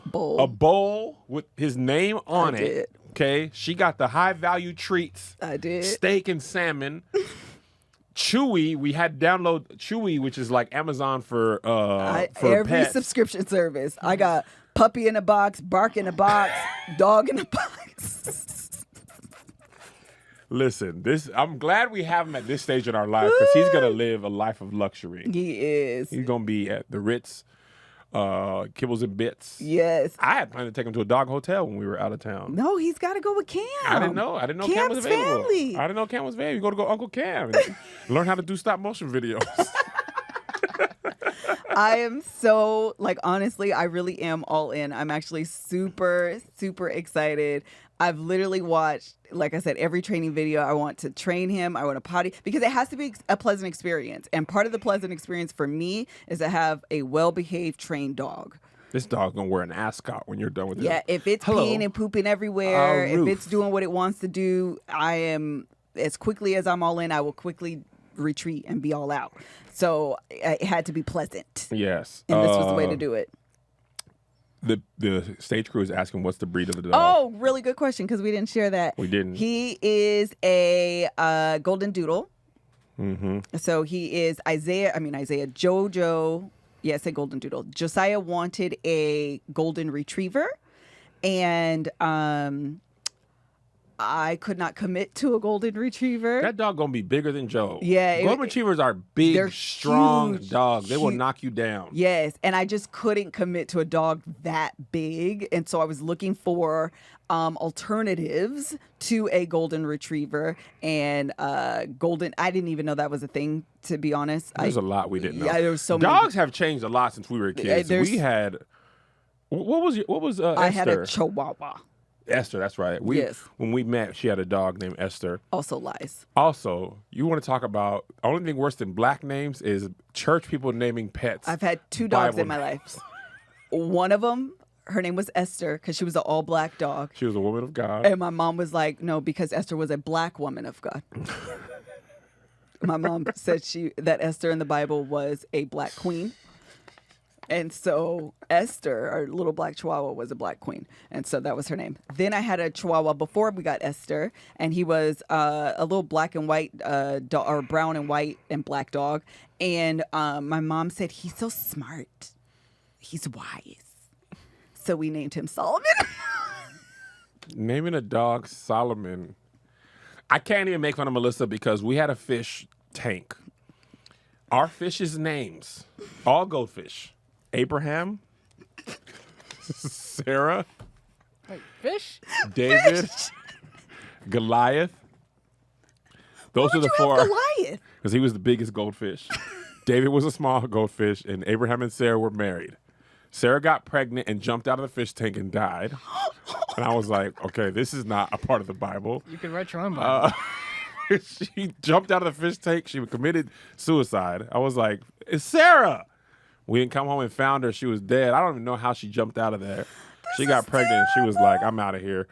bowl with his name on it. Okay. She got the high value treats. I did. Steak and salmon. Chewy. We had to download Chewy, which is like Amazon for every pets. subscription service. I got puppy in a box, bark in a box, dog in a box. Listen, I'm glad we have him at this stage in our life because he's gonna live a life of luxury. He is. He's gonna be at the Ritz. Kibbles and Bits. Yes. I had planned to take him to a dog hotel when we were out of town. No, he's got to go with Cam. I didn't know Cam was available. Family. I didn't know Cam was available. You go Uncle Cam and learn how to do stop motion videos. I am so, honestly, I really am all in. I'm actually super, super excited. I've literally watched, like I said, every training video. I want to train him. I want to potty because it has to be a pleasant experience. And part of the pleasant experience for me is to have a well-behaved, trained dog. This dog's going to wear an ascot when you're done with it. Yeah, if it's peeing and pooping everywhere, if Ruth. it's doing what it wants to do, I am, as quickly as I'm all in, I will quickly retreat and be all out. So it had to be pleasant. Yes. And this was the way to do it. The stage crew is asking what's the breed of the dog. Oh, really good question because we didn't share that. We didn't. He is a golden doodle. Mm-hmm. So he is Isaiah, Jojo. Yes, a golden doodle. Josiah wanted a golden retriever. and I could not commit to a golden retriever. That dog gonna be bigger than Joe. Yeah, golden retrievers are big, they're strong huge, dogs. They will huge. knock you down. Yes, and I just couldn't commit to a dog that big, and so I was looking for alternatives to a golden retriever. And golden, I didn't even know that was a thing, to be honest. There's a lot we didn't know. Yeah, there was so dogs have changed a lot since we were kids. There's- We had what was Esther? I had a Chihuahua. Esther, that's right. Yes. When we met, she had a dog named Esther. Also lies. Also, you want to talk about only thing worse than black names is church people naming pets. I've had 2 dogs Bible in my life. One of them, her name was Esther because she was an all-black dog. She was a woman of God. And my mom was like, no, because Esther was a black woman of God. My mom said that Esther in the Bible was a black queen. And so Esther, our little black Chihuahua, was a black queen. And so that was her name. Then I had a Chihuahua before we got Esther. And he was a little black and white, or brown and white and black dog. And my mom said, he's so smart. He's wise. So we named him Solomon. Naming a dog Solomon. I can't even make fun of Melissa because we had a fish tank. Our fish's names, all goldfish. Abraham, Sarah, Wait, fish? David, Goliath. Those are the 4. Goliath? Because he was the biggest goldfish. David was a small goldfish, and Abraham and Sarah were married. Sarah got pregnant and jumped out of the fish tank and died. And I was like, okay, this is not a part of the Bible. You could write your own Bible. She jumped out of the fish tank. She committed suicide. I was like, it's Sarah. We didn't come home and found her. She was dead. I don't even know how she jumped out of there. She got pregnant. And she was like, I'm out of here.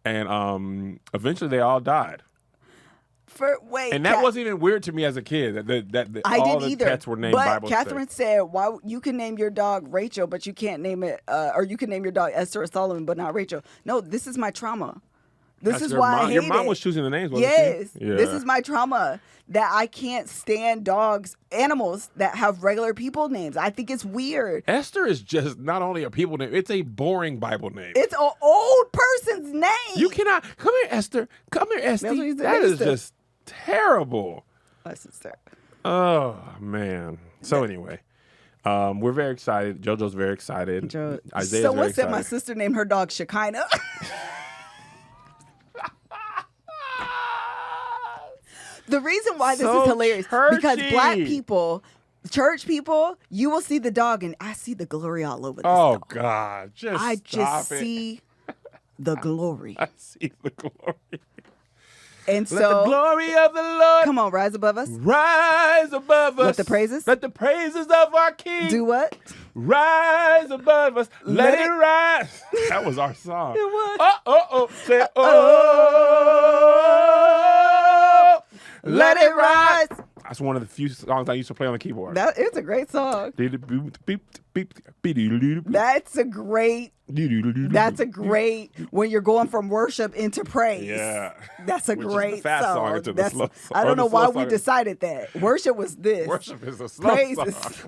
And eventually they all died. And that wasn't even weird to me as a kid. That I all didn't the either. pets were named but Bible Catherine said, "Why you can name your dog Rachel, but you can't name it, or you can name your dog Esther or Solomon, but not Rachel." No, this is my trauma. This is why I hate your mom it. was choosing the names, wasn't Yes, she? Yeah. this is my trauma, that I can't stand animals that have regular people names. I think it's weird. Esther is just not only a people name; it's a boring Bible name. It's an old person's name. You cannot come here, Esther. Come here, Esther. That's what he said, That is Esther. just terrible. My sister. Oh man. So anyway, we're very excited. JoJo's very excited. Isaiah's Someone very said excited. my sister named her dog Shekinah. The reason why this is hilarious because black people, church people, you will see the dog and I see the glory all over this Oh dog. God! I just it. see the glory. I see the glory. And Let the so, glory of the Lord come on, rise above us. rise above us. Let the praises. Let the praises of our King Do what? rise above us. Let it it- rise. That was our song. It was. Oh. Say, oh. Let it rise. That's one of the few songs I used to play on the keyboard. That it's a great song. That's a great. That's a great when you're going from worship into praise. Yeah. That's a Which is the great fast song song. into the slow song- I or don't the know slow why song we into- decided that. Worship was this. Worship is a slow Praise song. is-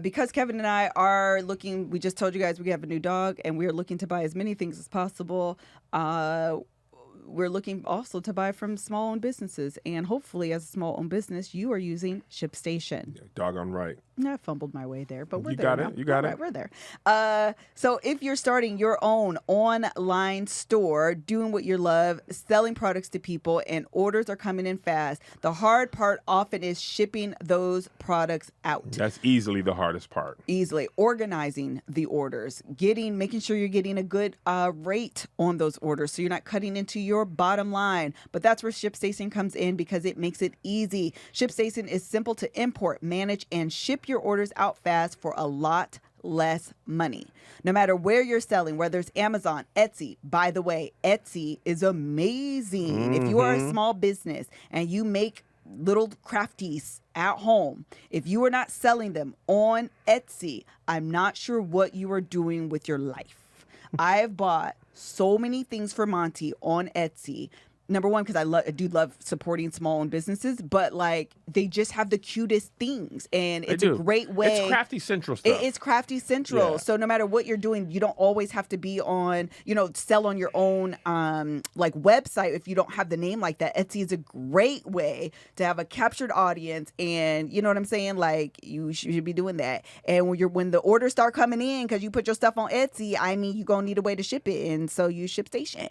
Because Kevin and I are looking, we just told you guys we have a new dog and we're looking to buy as many things as possible. We're looking also to buy from small-owned businesses. And hopefully, as a small-owned business, you are using Shipstation. Doggone right. I fumbled my way there, but we're You there got now. it. You got All it. right, we're there. So if you're starting your own online store, doing what you love, selling products to people, and orders are coming in fast, the hard part often is shipping those products out. That's easily the hardest part. Easily organizing the orders, making sure you're getting a good rate on those orders so you're not cutting into your bottom line. But that's where Shipstation comes in because it makes it easy. Shipstation is simple to import, manage, and ship your orders out fast for a lot less money. No matter where you're selling, whether it's Amazon, Etsy. By the way, Etsy is amazing. If you are a small business and you make little crafties at home, if you are not selling them on Etsy, I'm not sure what you are doing with your life. I have bought so many things for Monty on Etsy. number one, because I do love supporting small-owned businesses, but like they just have the cutest things, and it's a great way. It's Crafty Central stuff. It's Crafty Central. Yeah. So no matter what you're doing, you don't always have to be on, sell on your own like website if you don't have the name like that. Etsy is a great way to have a captured audience, and you know what I'm saying? Like you should be doing that. And when the orders start coming in because you put your stuff on Etsy, I mean, you're gonna need a way to ship it, and so use Shipstation.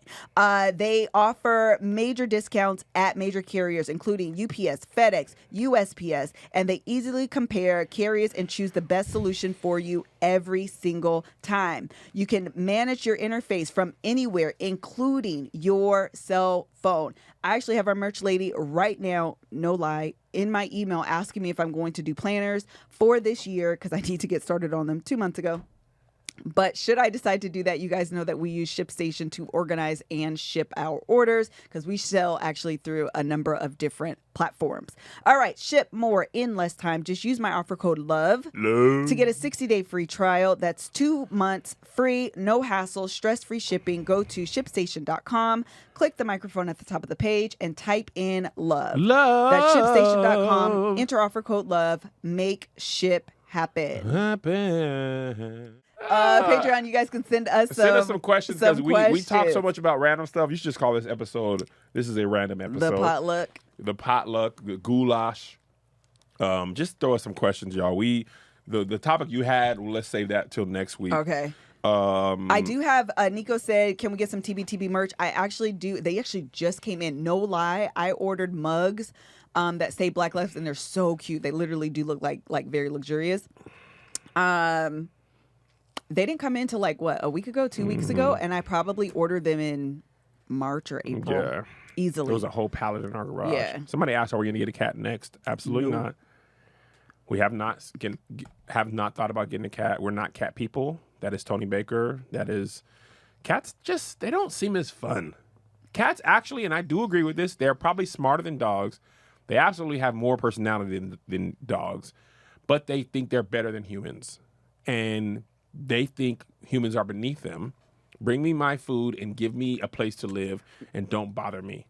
They offer major discounts at major carriers, including UPS, FedEx, USPS, and they easily compare carriers and choose the best solution for you every single time. You can manage your interface from anywhere, including your cell phone. I actually have our merch lady right now, no lie, in my email asking me if I'm going to do planners for this year because I need to get started on them 2 months ago. But should I decide to do that, you guys know that we use Shipstation to organize and ship our orders because we sell actually through a number of different platforms. All right, ship more in less time. Just use my offer code LOVE to get a 60-day free trial. That's 2 months free, no hassle, stress-free shipping. Go to shipstation.com, click the microphone at the top of the page, and type in LOVE. That's shipstation.com. Enter offer code LOVE. Make ship happen. Patreon, you guys can send us some questions because we talk so much about random stuff. You should just call this episode, this is a random episode. The potluck, the goulash. Just throw us some questions, y'all. The topic you had, let's save that till next week. Okay. I do have, Nico said, can we get some TBTB merch? I actually do. They actually just came in. No lie. I ordered mugs that say Black Lives, and they're so cute. They literally do look like very luxurious. They didn't come in till a week ago, 2 weeks ago, and I probably ordered them in March or April. Yeah. Easily. There was a whole pallet in our garage. Yeah. Somebody asked, are we going to get a cat next? Absolutely not. We have not thought about getting a cat. We're not cat people. That is Tony Baker. That is... Cats they don't seem as fun. Cats actually, and I do agree with this, they're probably smarter than dogs. They absolutely have more personality than dogs. But they think they're better than humans. And... they think humans are beneath them. Bring me my food and give me a place to live and don't bother me.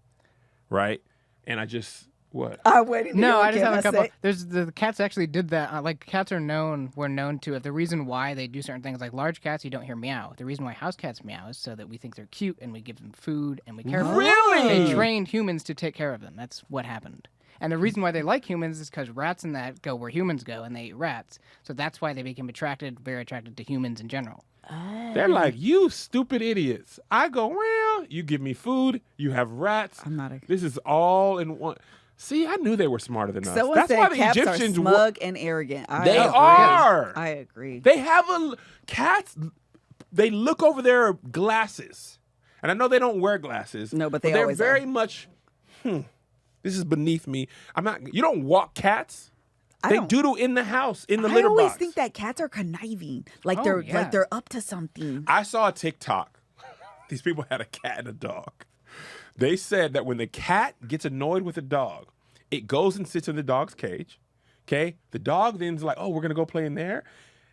Right? And I just, what? I'm waiting. No, I just have a couple. The cats actually did that. Cats were known to, if the reason why they do certain things, like large cats, you don't hear meow. The reason why house cats meow is so that we think they're cute and we give them food and we care for them. Really? They trained humans to take care of them. That's what happened. And the reason why they like humans is because rats and that go where humans go, and they eat rats. So that's why they became very attracted to humans in general. They're like, you stupid idiots. I go, well, you give me food, you have rats. This is all in one. See, I knew they were smarter than us. Someone That's said why the cats Egyptians are smug and arrogant. They are. I agree. They have cats. They look over their glasses, and I know they don't wear glasses. No, but they're always very are. much. This is beneath me. I'm not. You don't walk cats. They doodle in the house, in the litter box. I always think that cats are conniving, like they're up to something. I saw a TikTok. These people had a cat and a dog. They said that when the cat gets annoyed with the dog, it goes and sits in the dog's cage. Okay, the dog then's like, "Oh, we're gonna go play in there."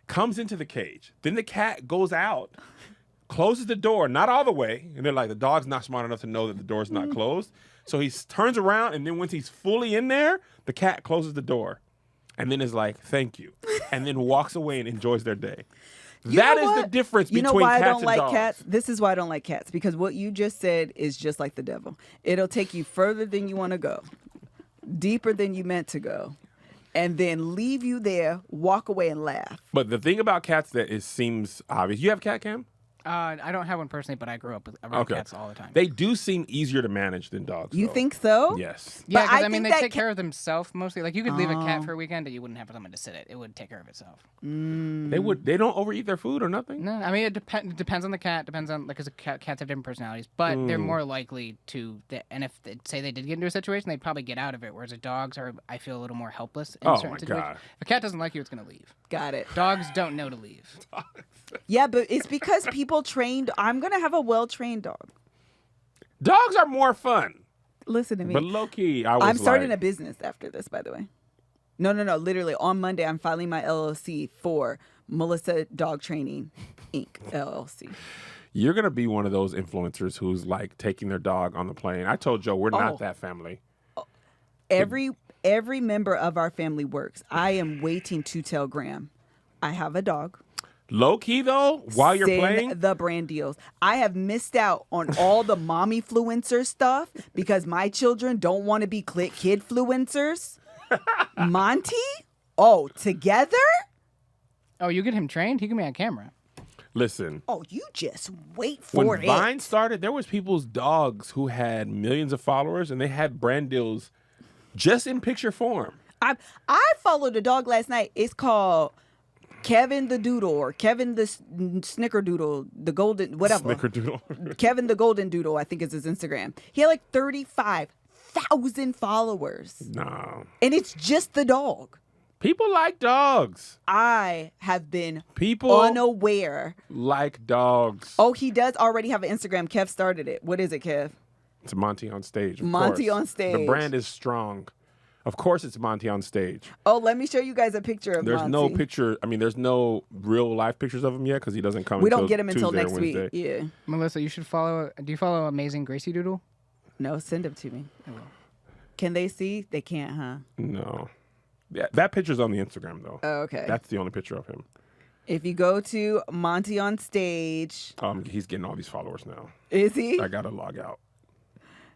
Comes into the cage. Then the cat goes out, closes the door, not all the way, and they're like, the dog's not smart enough to know that the door's not closed. So he turns around, and then once he's fully in there, the cat closes the door. And then is like, thank you. And then walks away and enjoys their day. That is the difference between cats and dogs. You know why I don't like cats? This is why I don't like cats. Because what you just said is just like the devil. It'll take you further than you want to go. Deeper than you meant to go. And then leave you there, walk away and laugh. But the thing about cats that seems obvious. You have a cat, Cam? I don't have one personally, but I grew up around cats all the time. They do seem easier to manage than dogs. You think so? Yes. Yeah, because I mean, they take care of themselves mostly. Like you could leave a cat for a weekend, and you wouldn't have someone to sit it. It would take care of itself. They don't overeat their food or nothing. No, I mean it depends on the cat. Depends on because cats have different personalities, but they're more likely to. And if say they did get into a situation, they'd probably get out of it. Whereas dogs are, I feel, a little more helpless in certain situations. God. If a cat doesn't like you, it's gonna leave. Got it. Dogs don't know to leave. Yeah, but it's because people trained. I'm going to have a well-trained dog. Dogs are more fun. Listen to me. But low-key, I'm starting a business after this, by the way. No. Literally, on Monday, I'm filing my LLC for Melissa Dog Training, Inc., LLC. You're going to be one of those influencers who's like taking their dog on the plane. I told Joe we're not that family. Every member of our family works. I am waiting to tell Graham I have a dog. Low key though, while you're playing the brand deals. I have missed out on all the mommy fluencer stuff because my children don't want to be kid fluencers. Monty? Oh, together? Oh, you get him trained? He can be on camera. Listen. Oh, you just wait for when it. When Vine started, there was people's dogs who had millions of followers and they had brand deals just in picture form. I followed a dog last night. It's called Kevin the Doodle or Kevin the Snickerdoodle, the golden, whatever. Snickerdoodle. Kevin the Golden Doodle, I think is his Instagram. He had like 35,000 followers. No. And it's just the dog. People like dogs. I have been People unaware. Like dogs. Oh, he does already have an Instagram. Kev started it. What is it, Kev? It's Monty on Stage. Monty on Stage. The brand is strong. Of course it's Monty on Stage. Oh, let me show you guys a picture of There's Monty. no picture. I mean, there's no real life pictures of him yet because he doesn't come. We don't get him until Tuesday next or Wednesday. week. Yeah. Melissa, you should follow. Do you follow Amazing Gracie Doodle? No, send him to me. I will. Can they see? They can't, huh? No. Yeah, that picture's on the Instagram though. Oh, okay. That's the only picture of him. If you go to Monty on Stage, He's getting all these followers now. Is he? I gotta log out.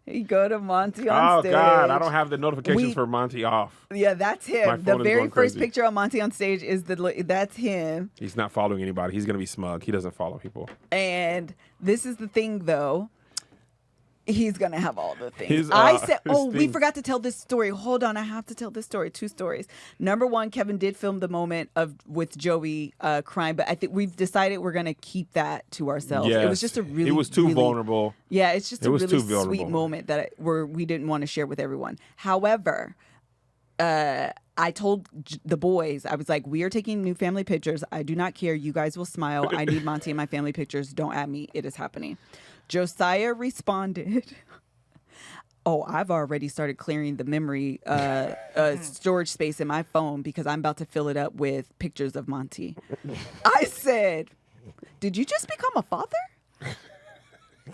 You go to Monty on Stage. Oh God, I don't have the notifications for Monty off. Yeah, that's him. My The phone is very going first crazy. picture on Monty on Stage is that's him. He's not following anybody. He's gonna be smug. He doesn't follow people. And this is the thing, though. He's gonna have all the things. We forgot to tell this story. Hold on, I have to tell this story. 2 stories. Number 1, Kevin did film the moment with Joey crying, but I think we've decided we're gonna keep that to ourselves. Yes. It was just it was too vulnerable. Yeah, it's just a really vulnerable. sweet moment that we didn't want to share with everyone. However, I told the boys, I was like, we are taking new family pictures. I do not care. You guys will smile. I need Monty in my family pictures. Don't add me. It is happening. Josiah responded, oh, I've already started clearing the memory storage space in my phone because I'm about to fill it up with pictures of Monty. I said, did you just become a father?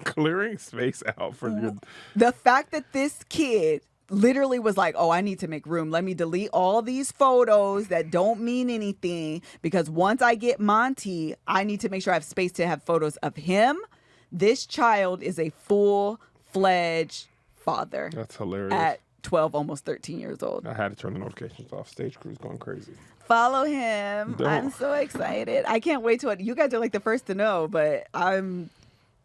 Clearing space out for your... The fact that this kid literally was like, oh, I need to make room. Let me delete all these photos that don't mean anything because once I get Monty, I need to make sure I have space to have photos of him. This child is a full-fledged father. That's hilarious. At 12, almost 13 years old. I had to turn the notifications off. Stage crew's going crazy. Follow him. Don't. I'm so excited. I can't wait to... You guys are like the first to know, but I'm...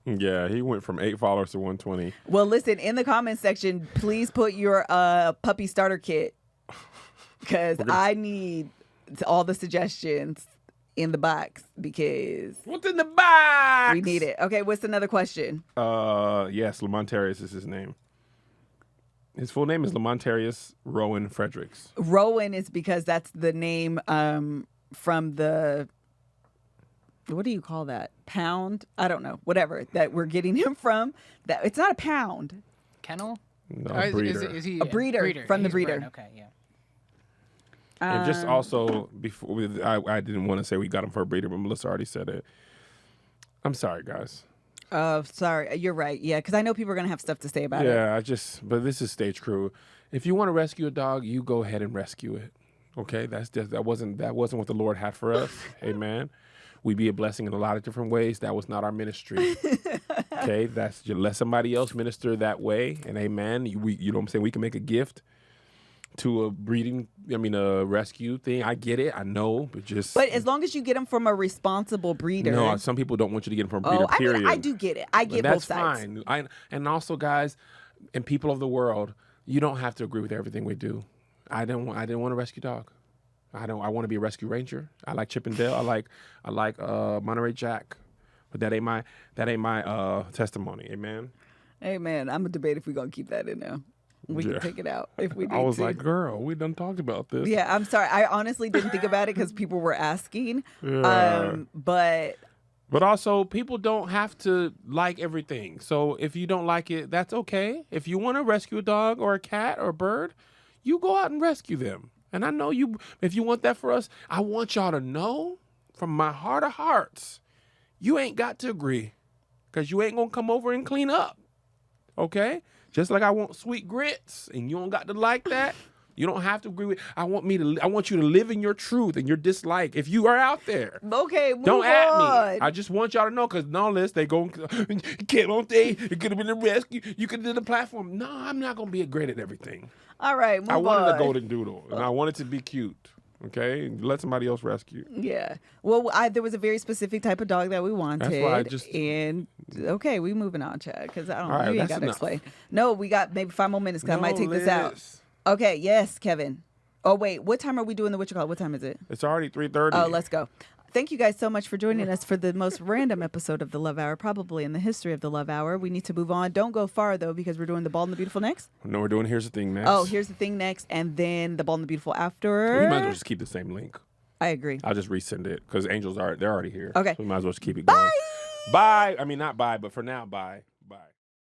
Yeah, he went from 8 followers to 120. Well, listen, in the comment section, please put your puppy starter kit because I need all the suggestions in the box because... What's in the box? We need it. Okay, what's another question? Yes, Lamontarius is his name. His full name is Lamontarius Rowan Fredericks. Rowan is because that's the name from the... What do you call that? Pound? I don't know. Whatever that we're getting him from. That it's not a pound. Kennel? No, breeder. Is he a breeder? From the breeder. Bred. Okay, yeah. And just also before I didn't want to say we got him for a breeder, but Melissa already said it. I'm sorry, guys. Sorry, you're right. Yeah, because I know people are gonna have stuff to say about it. Yeah, but this is Stage Crew. If you want to rescue a dog, you go ahead and rescue it. Okay, that wasn't what the Lord had for us. Amen. We be a blessing in a lot of different ways. That was not our ministry. Okay, that's you let somebody else minister that way, and amen. You know what I'm saying? We can make a gift to a rescue thing. I get it. I know, but as long as you get them from a responsible breeder. No, some people don't want you to get them from a breeder, period. I do get it. I get both sides. That's fine. And also, guys, and people of the world, you don't have to agree with everything we do. I didn't want a rescue dog. I want to be a rescue ranger. I like Chip and Dale. I like Monterey Jack. But that ain't my testimony. Amen. Amen. I'm gonna debate if we're gonna keep that in there. We can take it out if we need to. I was like, girl, we done talked about this. Yeah, I'm sorry. I honestly didn't think about it because people were asking. Yeah. But also, people don't have to like everything. So if you don't like it, that's okay. If you want to rescue a dog or a cat or a bird, you go out and rescue them. And I know if you want that for us, I want y'all to know from my heart of hearts, you ain't got to agree. because you ain't going to come over and clean up. Okay? Just like I want sweet grits, and you don't got to like that. You don't have to agree with. I want you to live in your truth and your dislike. If you are out there, okay, move don't at on. me. I just want y'all to know, because no list they go Kev on stage. It could have been a rescue. You could have did the platform. No, I'm not gonna be great at everything. All right, move I wanted on. a golden doodle, and I wanted to be cute. Okay, let somebody else rescue. Yeah. Well, there was a very specific type of dog that we wanted. That's why I just. And okay, we moving on, Chad, because I don't know. All right, You ain't that's got to enough. explain. No, we got maybe 5 more minutes, because I might take this out. Liz. Okay. Yes, Kevin. Oh wait, what time are we doing the what you call? What time is it? It's already 3:30. Oh, let's go. Thank you guys so much for joining us for the most random episode of the Love Hour, probably in the history of the Love Hour. We need to move on. Don't go far, though, because we're doing The Bald and the Beautiful next. No, we're doing Here's the Thing next. Oh, Here's the Thing next, and then The Bald and the Beautiful after. We might as well just keep the same link. I agree. I'll just resend it, because Angels they're already here. Okay. So we might as well just keep it going. Bye. I mean, not bye, but for now, bye.